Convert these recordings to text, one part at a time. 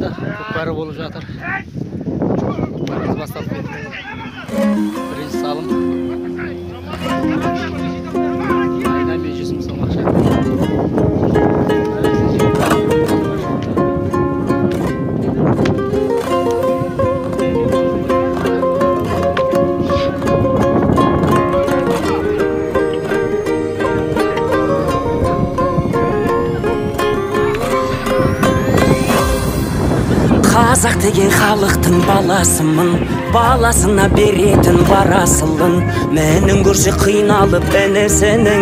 районында көкпары болып жатыр. Көкпарымыз басталып кетті. Бірінші салым. Айына 500 мың сом ақша. Қазақ деген халықтың баласымын, баласына беретін барасылын. Менің көрсе қиналып інісінің,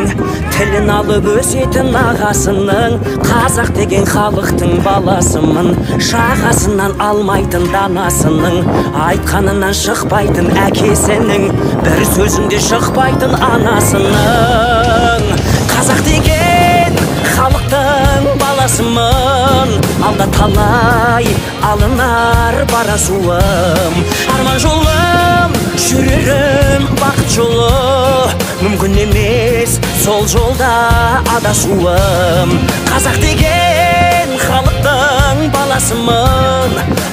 тілін алып өсетін ағасының. Қазақ деген халықтың баласымын, шағасынан алмайтын данасының, айтқанынан шықпайтын әкесінің, бір сөзінде шықпайтын анасының. Қазақ деген халықтың баласымын, алда талай алынар барасуым. Арман жолым, жүрерім бақыт жолы, мүмкін емес сол жолда адасуым. Қазақ деген халықтың баласымын,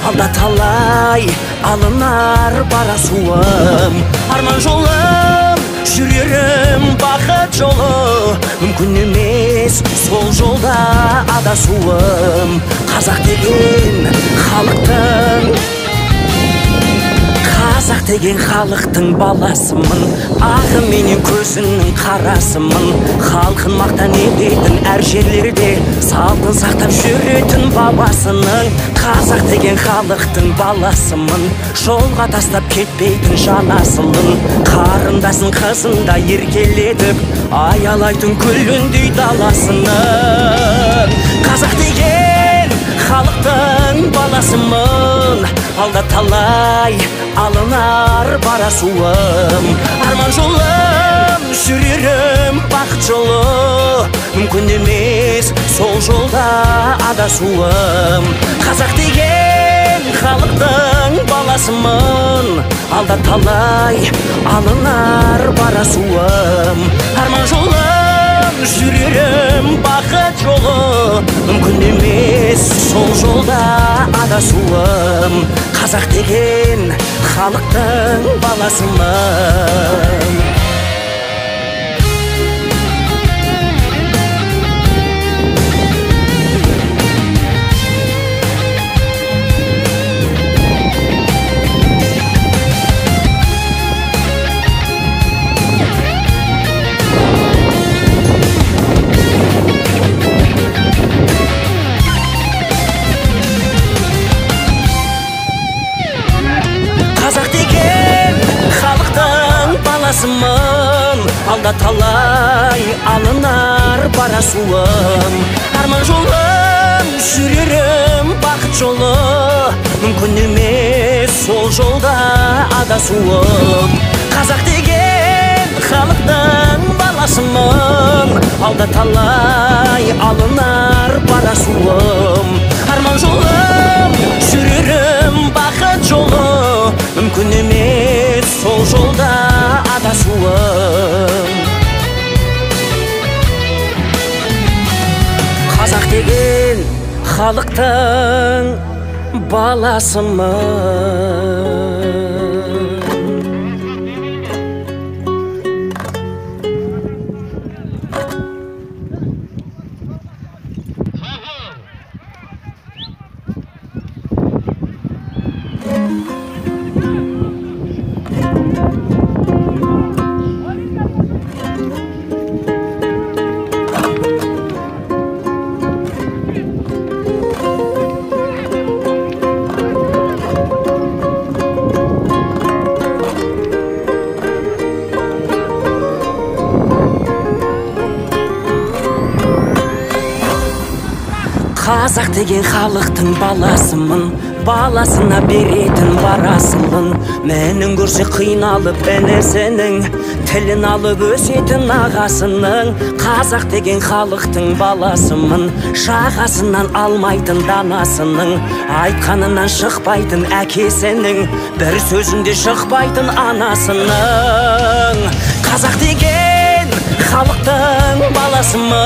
алда талай алынар барасуым. Арман жолым, жүрерім бақыт жолы, мүмкін емес сол жолда адасуым. Қазақ деген халықтың баласымын, ағы менен көзінің қарасымын. Халқын мақтан ететін әр жерлерде, салтын сақтап жүретін бабасының. Қазақ деген халықтың баласымын, жолға тастап кетпейтін жанасылын. Қарындасын қызында еркелетіп, аялайтын күліндей даласының. Қазақ деген халықтың баласымын, алда талай алынар барасуым. Арман жолым, жүрерім бақыт жолы, мүмкін емес сол жолда адасуым. Қазақ деген халықтың баласымын, алда талай алынар барасуым. Арман жолым, жүрерім бақыт жолы, мүмкін емес сол жолда адасуым. Қазақ деген халықтың баласымын. Алда талай алынар барасуым. Арман жолым, жүрерім бақыт жолы, мүмкін емес сол жолда адасуым. Қазақ деген халықтың баласымын, алда талай алынар барасуым. Арман жолым, жүрерім бақыт жолы, мүмкін емес сол жолда адасуым. Қазақ деген халықтың баласымын. Қазақ деген халықтың баласымын, баласына беретін барасылын. Менің көрсе қиналып інісінің, тілін алып өсетін ағасының. Қазақ деген халықтың баласымын, шағасынан алмайтын данасының, айтқанынан шықпайтын әкесінің, бір сөзінде шықпайтын анасының. Қазақ деген халықтың баласымын.